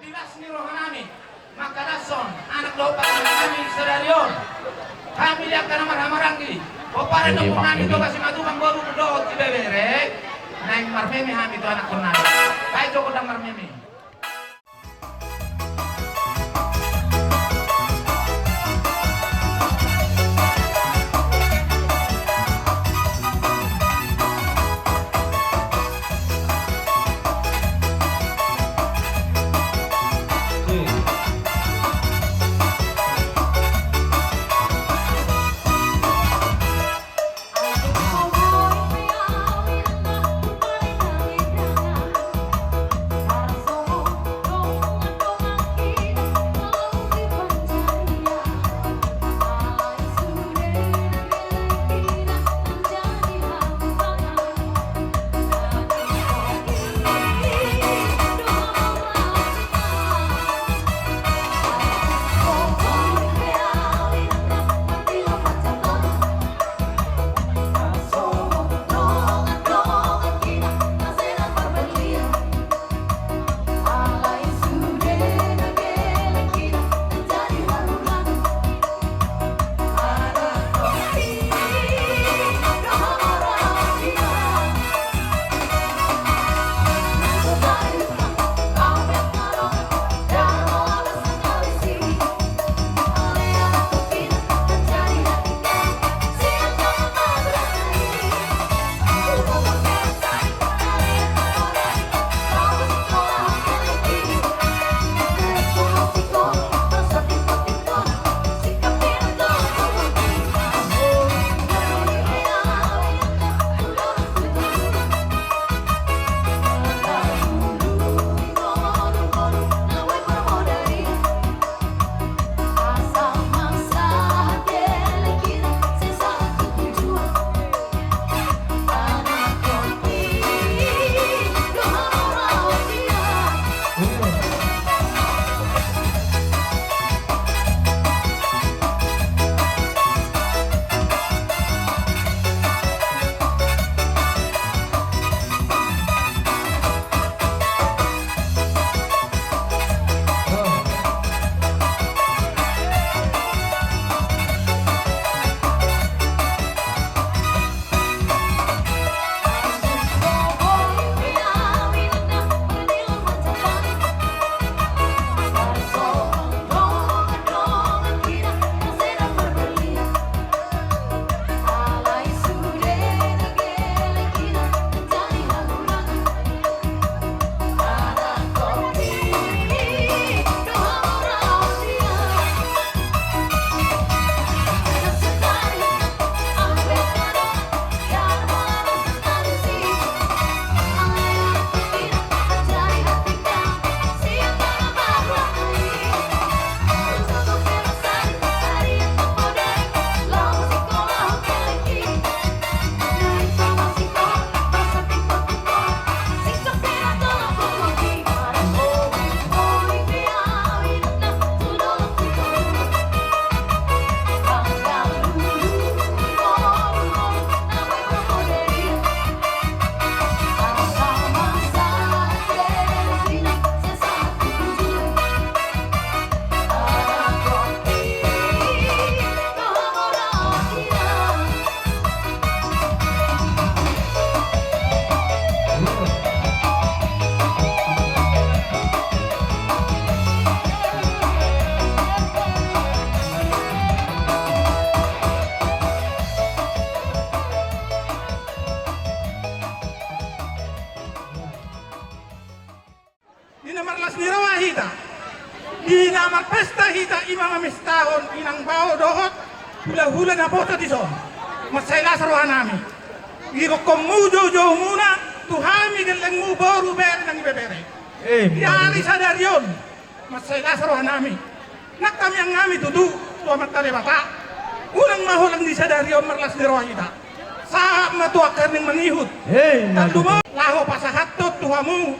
Dilas ni rohanami, makadason, anak dopat kami sedarion. Kami dia akan marah-maranggi. Opare no kunani do kasi matubang baru berdoa ti beberek. Naik marmeme hami itu anak kunani. Baik joko dang marmeme. Dinamar pesta hita imam mestahon inang bao dohot hula-hula na bota di son. Masayla saruhan nami. Iko komujo jo muna tuhami geleng mu boru ber nang bebere. Yari sadarion. Masayla saruhan nami. Nak kami yang ngami tudu tua matale bata. Unang mahulang di sadarion marlas di roh hita. Saat matuakan yang mengihut. Tarlumo laho pasahatot tuhamu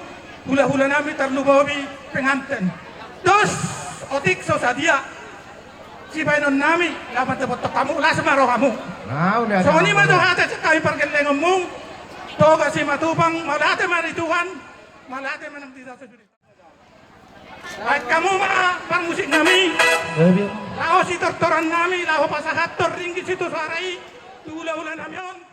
hula-hula nami tarlumobi penganten. Dos otik so sadia si bainon nami dapat dapat kamu lah semaro kamu. So ni mah dohate kami pergeleng mung to kasi matubang malate mari Tuhan malate manang tidak sejudi. At kamu mga parmusik nami, lao si tortoran nami, lao pasahator ringgit situ suarai, ula-ula namion.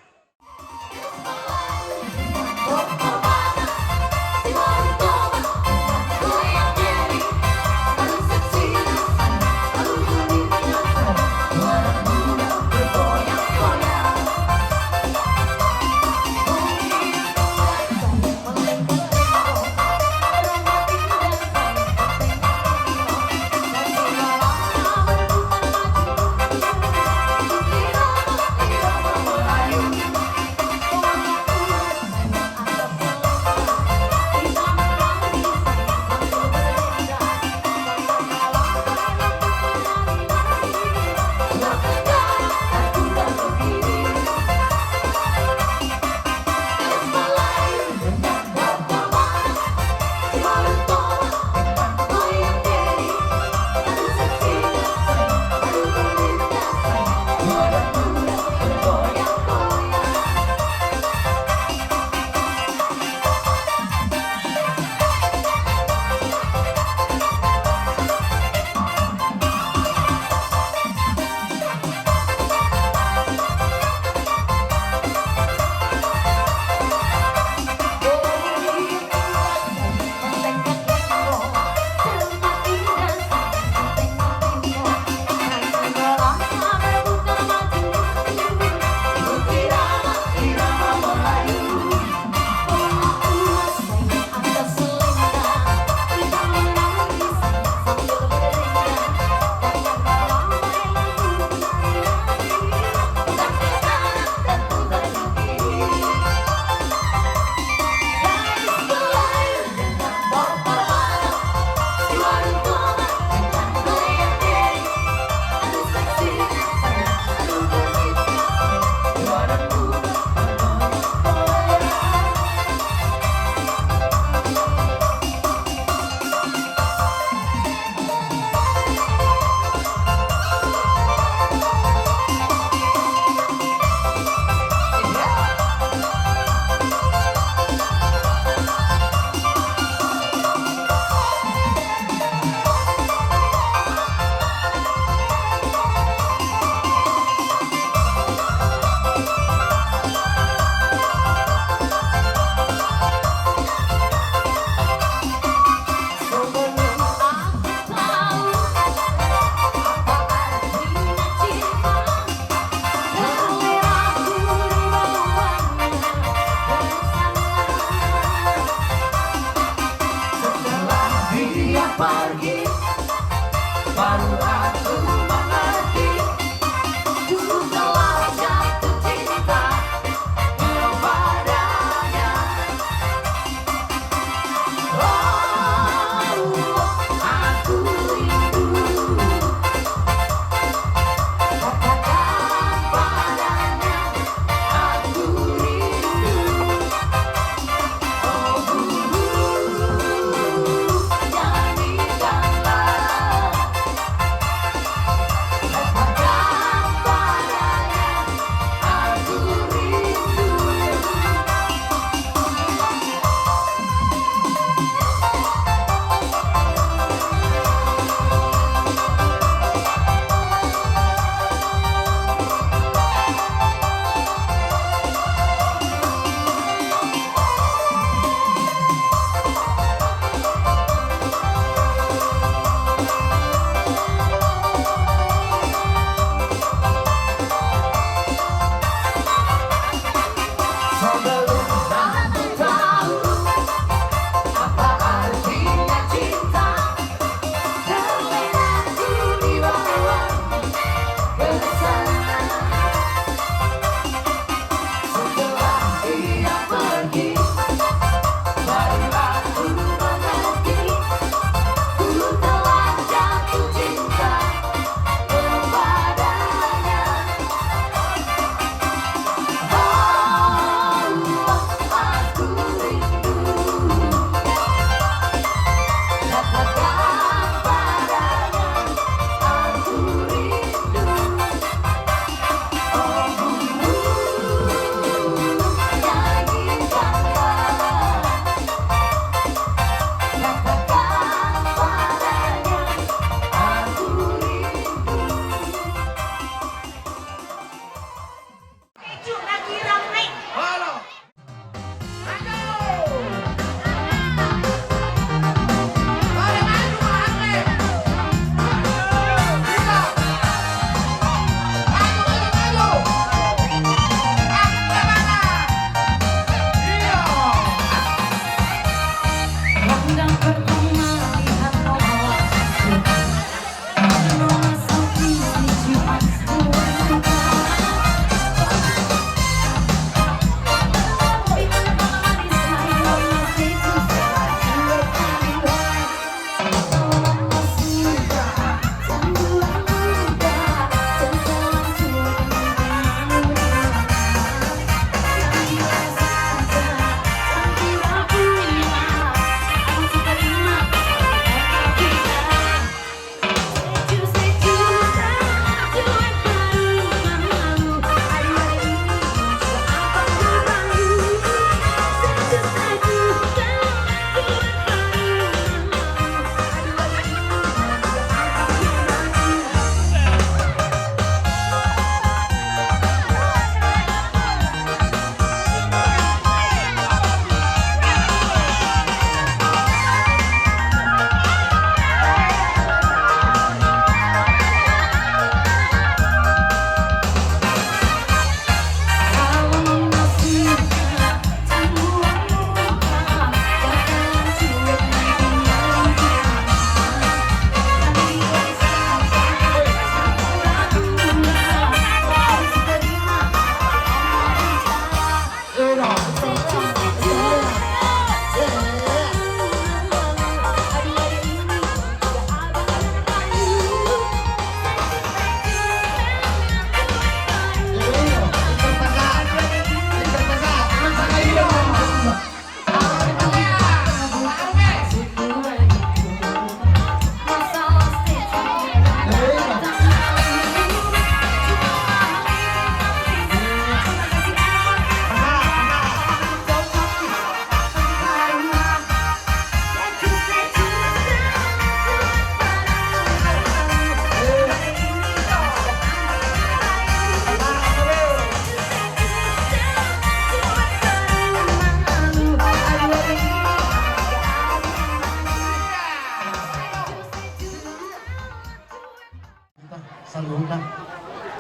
saluhuna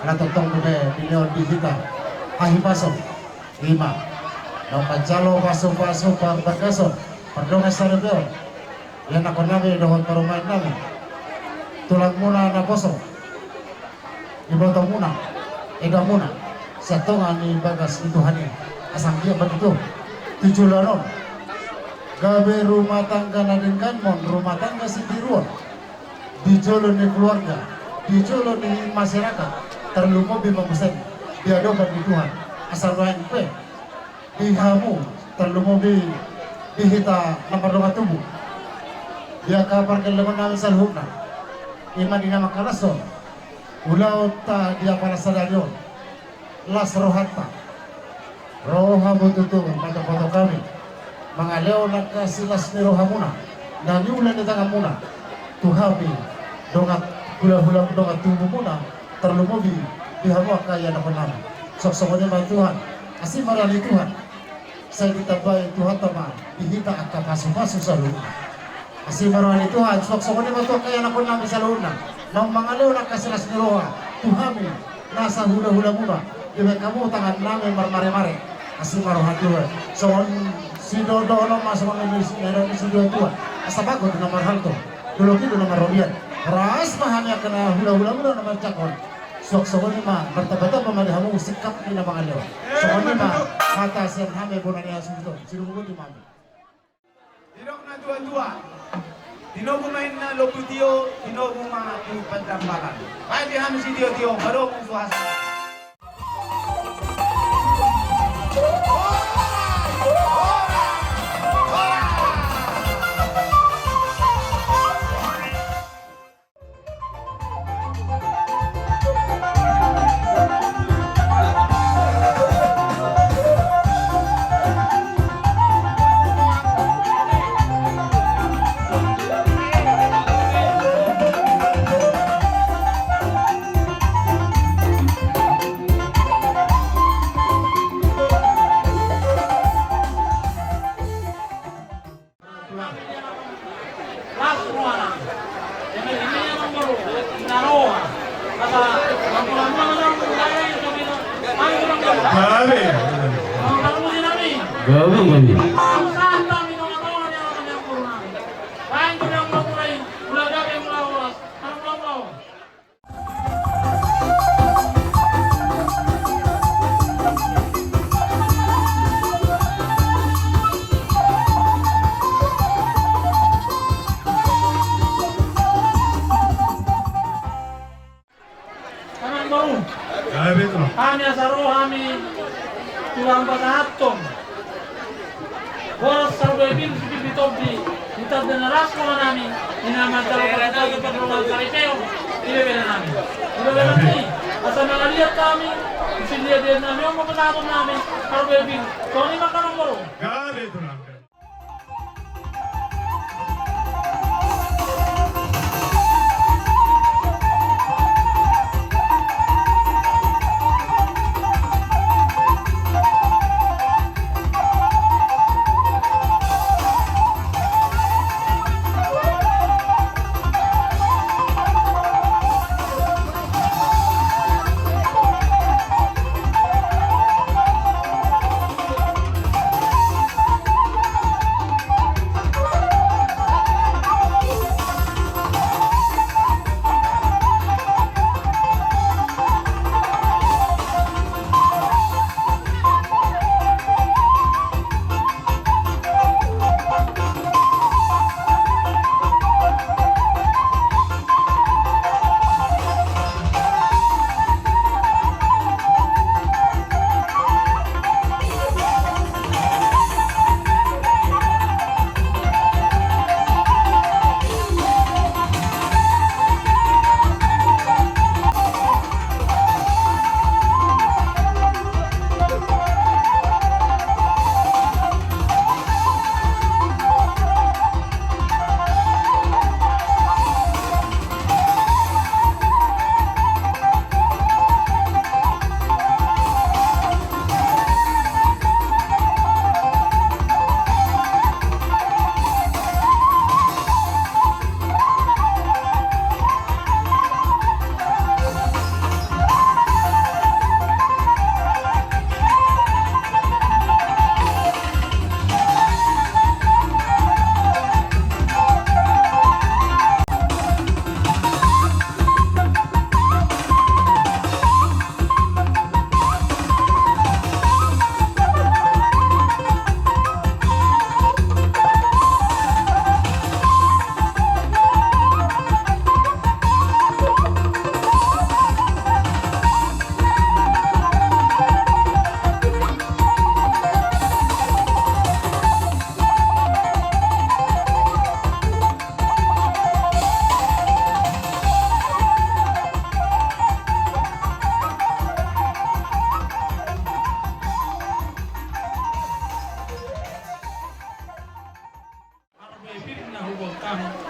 ala totong de bilion digita pahipaso 5 no pacalo paso pagkaso pardonga sarado yan ako namin doon parumain namin tulang muna na poso iboto muna ega muna sa tonga ni bagas itu hani asang dia begitu 7 laron gabe rumah tangga nadingkan mon rumah tangga sendirian dijolo ni keluarga dijolo ni masyarakat terlalu mobil memesan diadokan di Tuhan asal lain pe dihamu terlalu mobil dihita nomor rumah tubuh dia kapan ke lemon namin sa loob na iman din na makalason ulaw ta dia para sa dalyon las rohata roha bututungan pada kami mga leo nakasilas ni roha muna naniulan ni tangan muna tuhami dongat hula-hula dongat tubuh muna terlumobi dihamu kaya na namin sok-sok ni Tuhan asih marali Tuhan saya ditabay Tuhan tama dihita at kapaso-paso sa loob asih marali Tuhan sok-sok ni Tuhan kaya na namin sa loob na nang mga leo nakasilas ni roha tuhami nasa hula-hula muna iba kamu tangan namin marmare-mare asih marohan Tuhan so si Dodo no mas mga si Tuhan asa bago na marhalto dulu kita na marobian ras mahanya kena hula-hula muna na marcakon sok-sok ni ma martabata pamalihamu sikap ni na mga leo sok ni ma mata siya hame bunan niya sunto sinumugot ni mami Tinok na dua-dua. Tinok main na loputio, tinok mga pantambalan. Kaya di kami si Tio, baru kong suhasa. Gabi. Kami asaro kami tulang patahatong. Boros sa bebin si Bibitobdi. Itad na naras ko na namin. Inamantalo pagkatalo pagkatalo karipeo. Ibebela namin. Ibebela namin. Asa mga liyat kami. Isiliya din namin. Yung mapatapon namin. Karo bebin. So, ni makanong mo. Gabi ito lang.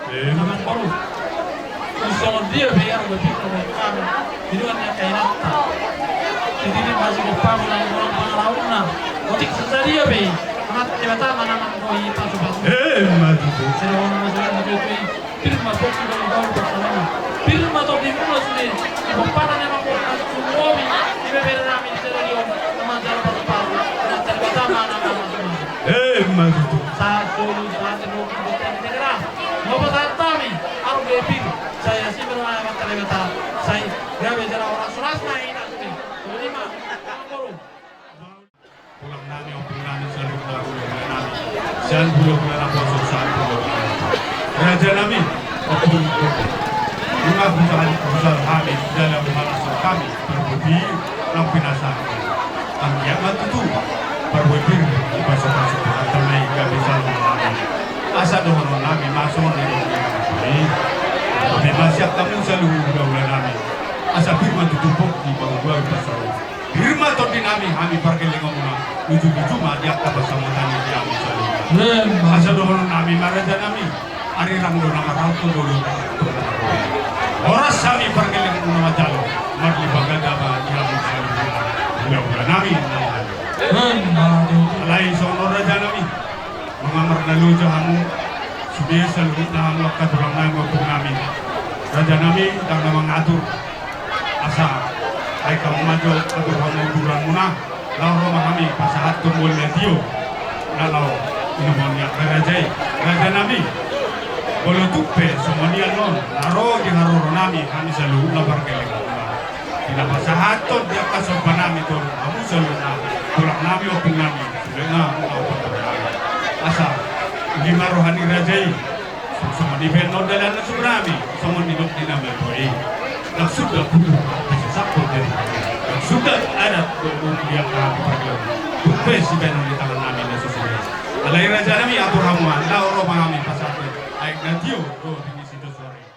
Naman baru. Gusto dia biar begitu kami. Hidupannya kayak nafta. Jadi ini masih berpam dengan orang pengalaman na. Otik sesadia be. Amat tiba-tiba naman ko ipasu-pasu. Maju. Saya orang masih ada itu. Firma tu sudah dibawa bersama. Firma tu di mana sudah. Bukan hanya mampu semua mi. Ibu beri kami stadion. Nama jalan pasu-pasu. Tiba-tiba naman Maju. satu satu negara mau kami harus lebih saya sih bermain kata saya nggak bisa orang suras main lima Pulang nami opung nami selalu melakukan nami. Jangan bulu kelara bosok saat bulu. Raja nami opung bunga besar kami dalam balasan kami berbudi lampinasa. Angkiamat itu berbudi di basuh-basuh atau naik gak bisa mengalami. Asa doang nami masuk di ini. Tapi masih kamu selalu gaul nami. Asa firman tutup di bawah dua besar. Firman tu dinami kami pergi lengomuna. Lucu-lucu mah dia kata sama tani dia selalu. Asa doang nami maraja nami. Ari rang do nama rang tu dulu. Orang kami pergi lengomuna jalo. Marli bagada bah dia selalu. Gaul nami. Alai sono raja nami. Mengamar lalu jahamu sebiasa lu na melakukan tulang nami maupun nami raja nami dan nama ngatur asa ay kamu maju atur kamu bulan muna lau rumah kami pasahat tumbul letio lalau inamonia raja nami bolo tupe semuanya non naro di haroro nami kami selalu labar keleng tidak pasahat ton dia kasut nami ton kamu selalu na tulang nami maupun nami sudah asa lima rohani rajai sama di benar dalam tsunami sama di dok dinamai boy nak sudah butuh bisa sapot dari nak sudah ada dia kami pergi tupe si benar di tangan kami dan sesuai alai raja kami atur hamuan lau roh kami pasal aik natio do di situ sore.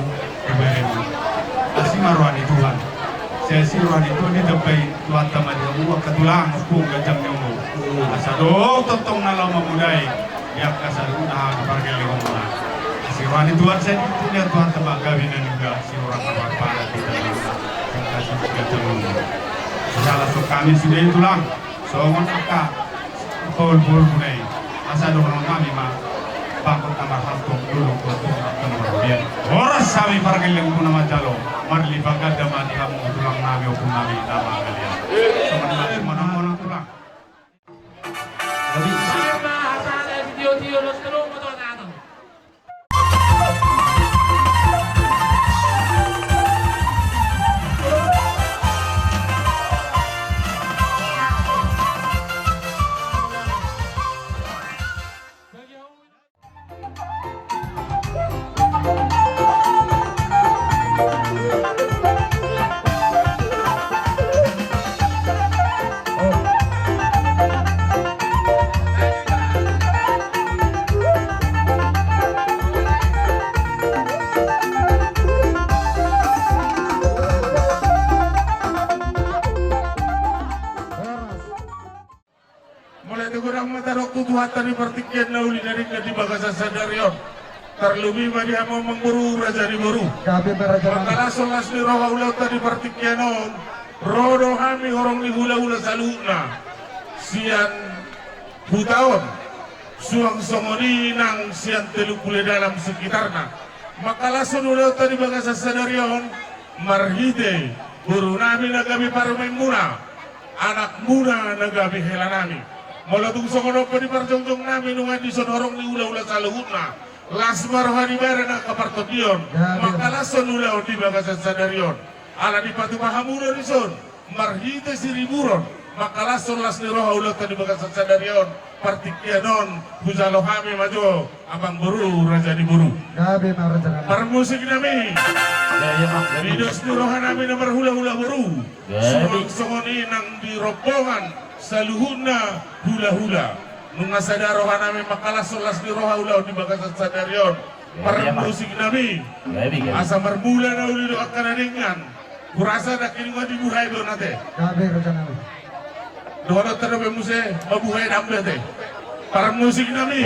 mo kubere mo asi marwani Tuhan saya si rohani Tuhan ni dapat Tuhan taman yang buat ketulang pun gajang nyomo asa do totong nalau memudai yang kasar udah kepargel lewat mana si rohani Tuhan saya punya Tuhan tembak gawinan juga si orang kawan pada kita yang kasih gajang nyomo salah so kami sudah tulang so menaka Paul bunai asa do kami mah bangkot tambah hantung dulu untuk kemudian orang sami pargel yang pun nama jalo marli bagat damani kamu tulang nami opun nami nama kalian mana tulang Sama asal video los terus motor nato. Mulai tegurang mata waktu Tuhan tadi pertikian nauli dari di bagasa sadarion. Terlebih bagi hama memburu raja di buru. Makalah solas di roha ulau tadi pertikian on. Rodo hami orang di hula-hula saluna. Sian hutaon. Suang songoni nang sian telukule dalam sekitarna. Makalah sonulau tadi bagasa sadarion. Marhite. Buru nami nagabi parumain muna. Anak muna nagabi helanami. Molatung songono pa di parjong-jong namin nung di sonorong ni ula-ula sa luhuna. Las marohani bara na kapartodion. Makalason ulaw di bagasan sa darion. Ala di patumahamuno ni son. Marhite si riburon. Makalason las ni roha ulat di bagasan sa darion. Partikianon. Hujalo kami majo. Abang buru, raja di buru. Permusik nami. Videos ni roha namin na marhula-hula buru. Sumang songoni nang di rombongan. Saluhuna hula-hula nunga sadaro hanami makalah solas di roha ulau di bagasan sadarion permusik nami asa marmula na uli do akanaringan kurasa na kininga di buhay do nate dono tanabe muse mabuhay nambe te permusik nami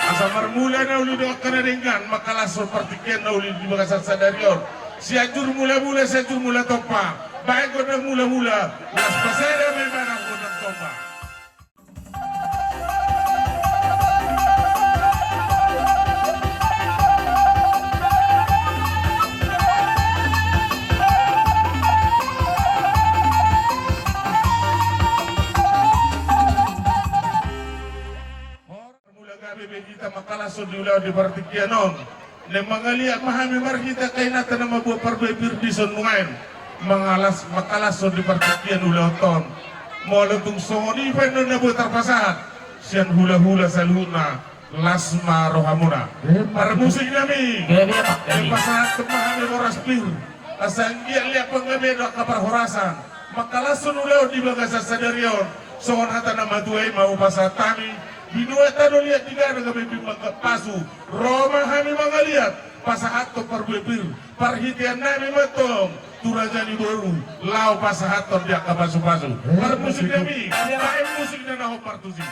asa marmula na uli do akanaringan makalah so partikian na uli di bagasan sadarion siajur mula-mula siajur mula topa baik ko na mula-mula las pasera may manang ko ng topa. Mula gabi kita makalason di ulau di partikianon ne mangaliat mahami marhita kay nata na mabuha parbebir di son mungain mengalas makalason di partikian uloton molatung songoni feno na butar pasahat sian hula-hula saluna lasma rohamuna para musik nami yang pasahat temahami moras pir asanggia liap pengabedo kabar horasan makalason ulau di bagasa sadarion songon hata nama duai mau pasahat tami binua tano liat tiga na gabi pasu roma hami mangaliat pasahat to parbebir parhitian nami matong turajani baru lau pasahator dia kabasu-basu permusik nami baik musik na naho partusi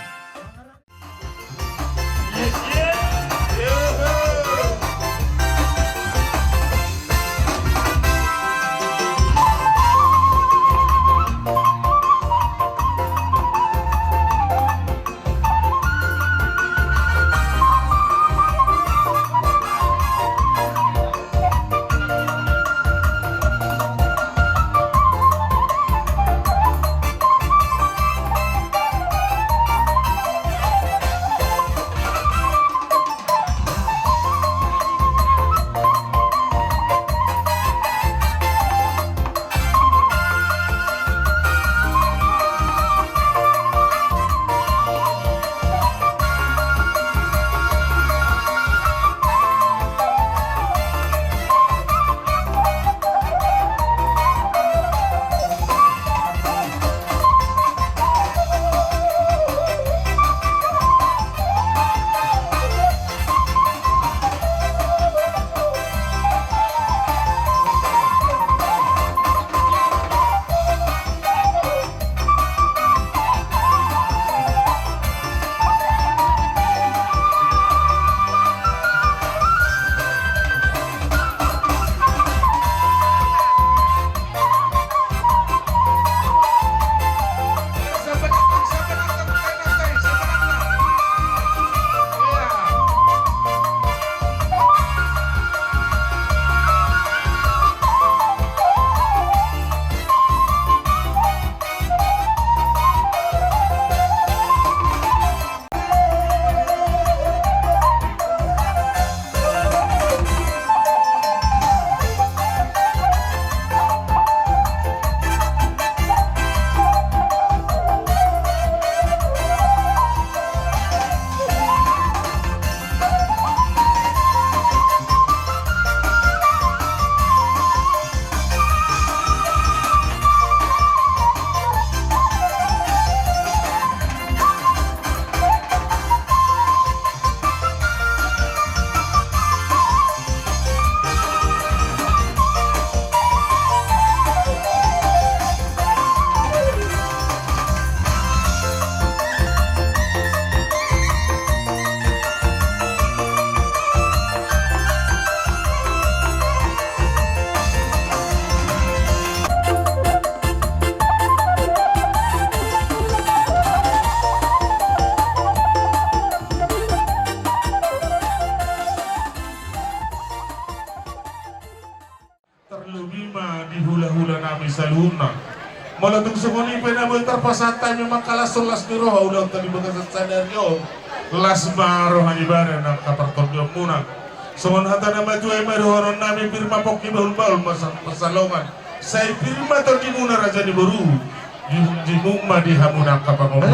terlebih mah di hula-hula nami saluna. Malatong sumuni pa na mo terpasatan yung makalason las ni roha ulang tadi bagasat sadaryo. Las maro hanibara ng kapartodyo muna. Sumun hata na maju ay maruharon namin pirma pok ibahul-bahul pasalongan. Say pirma to di muna raja di Boru. Yung di muma di hamunang kapangonan.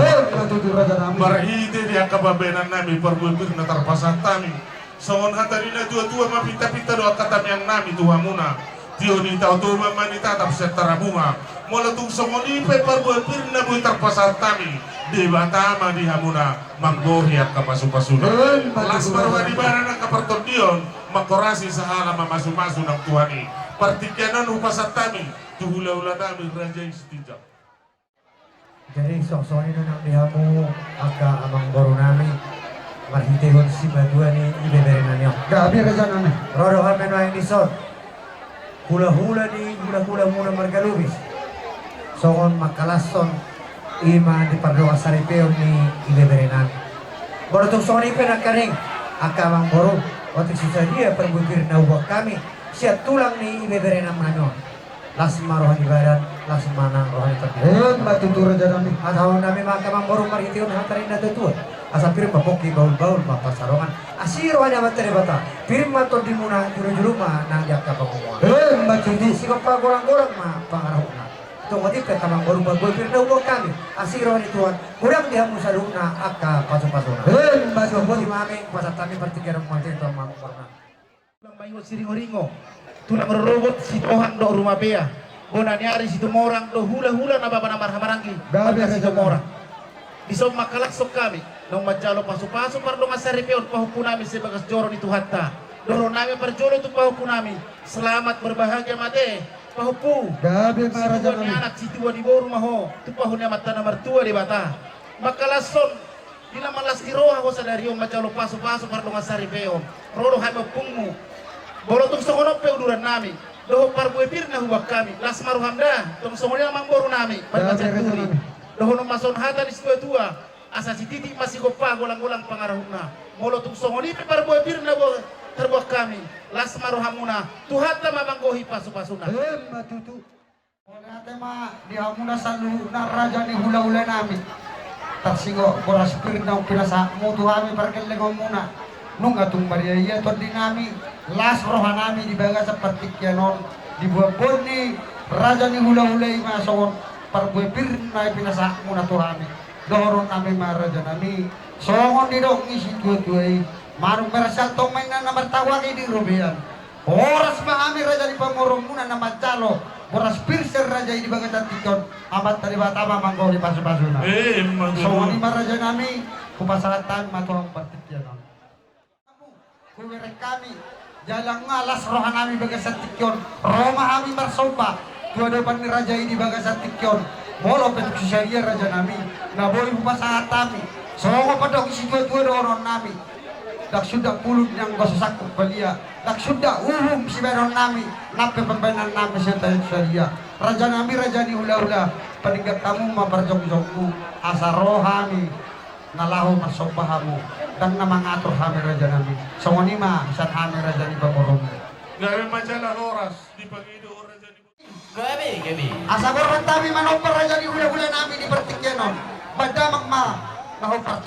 Marhide di ang kababenan namin parbuipir na terpasatan. Sumun hata ni na dua-dua mapita-pita doa kata yang nami tuha muna. Tiyo ni tao tuha manita tap setara bunga. Malatong sumuni pa parbuipir na buhay terpasatan. Di batama di hamuna manggohi at kapasupasunan. Las marwa di bara ng kapartodion makorasi sa alam mamasu-masu ng tuhani. Partikyanan upasat kami tuhula-ula namin raja istijab. Jadi sok-sokin nun ang lihamu agka amang boro nami marhitihon si badua ni ibeberenan niyo. Gabi raja nami. Rodo kami no ang lisod. Hula-hula ni hula-hula muna margalubis. Sokon makalason ima di pardoa saripeo ni ibeberenan. Boro tung soni pe nakaring akamang boro otik susah dia perbukir na uwak kami siya tulang ni ibeberenan mano. Las marohan ibarat las manang rohani terbiasa. Matutur raja nami. Atau nami makamang boro marhitiun hatarin na tutua. Asa pirim papoki baul-baul mapasarongan. Asiro hanya materi bata. Pirim mato di muna juru-juruma nang jakka pamuan. Matutur. Sikap pa gorang-gorang ma pangarahuna. Tunggu tipe kamang baru bagus pirna kami asiro ni tuan kurang dia musaluna akka pasu-pasuna masuk bodi mami pasat kami pertikiran mati itu mang pernah tulang bayu siringo-ringo tulang robot si tohang do rumah bea bona nyari situ morang do hula-hula na baba namar hamarangi Gabi situ morang iso makalak sok kami nong majalo pasu-pasu parlo ngasaripeon pahupu nami sebagas joro ni Tuhatta doro nami perjolo tu pahupu nami selamat berbahagia mate pahupu Gabi raja si nami. anak si tua di boru maho tu pahun yang mata nomor tua di bata makalason dina malas kiroha ko sa dario macalo paso-paso parlo ngasari peo rodo hame pungmu bolo tung songono pe uduran nami doho parbuepir na huwak kami las maru hamda tung songono namang boru nami turi doho no mason hata di tua asa si titik masih gopa golang-golang pangarahuna bolo tung songono pe parbuepir na terbuat kami las maru hamuna tuhata mamanggohi pasu-pasuna Matutu. Oleh tema di hamuna salu na raja ni hula-hula nami. Tersingo boras pirna pinasa mutu kami perkelego muna. Nung atung Maria iya to di nami las roha nami di baga seperti kianon di buah ni raja ni hula-hula ima sawon parbuai pirna pinasa muna tu kami. Doron nami maraja nami. Songon di dong isi dua-duai. Marung merasal tong main na namartawa kay di Rubian. Oras maami raja di pamorong muna na macalo. Oras pirser raja di bagatan tikon. Amat tadi batama manggo di pasu-pasuna. So ni maraja nami kupasatan matuang partikyanon. Kuwirek kami jalang ngalas rohan nami bagasan tikyon. Roma kami marsopa. Dua-duapan ni raja di bagasan tikyon. Molo petuk syariah raja nami. Naboy kupasatan kami. So padok isi dua-dua doron nami. Dak sudah pulut yang gosak balia. Dak sudah si beron nami. Nape pembenan nami setan syariah. Raja nami raja ni hula-hula. Peningkat kamu maparjong-jongku. Asa rohami. Nalahu masobahamu. Dan nama ngatur kami raja nami. Songonima san kami raja ni pamorong. Gabi majalah oras di pagido raja di Gabi. Asa korban kami manopar raja ni hula-hula nami di pertikyanon. Badamak ma. Nahopar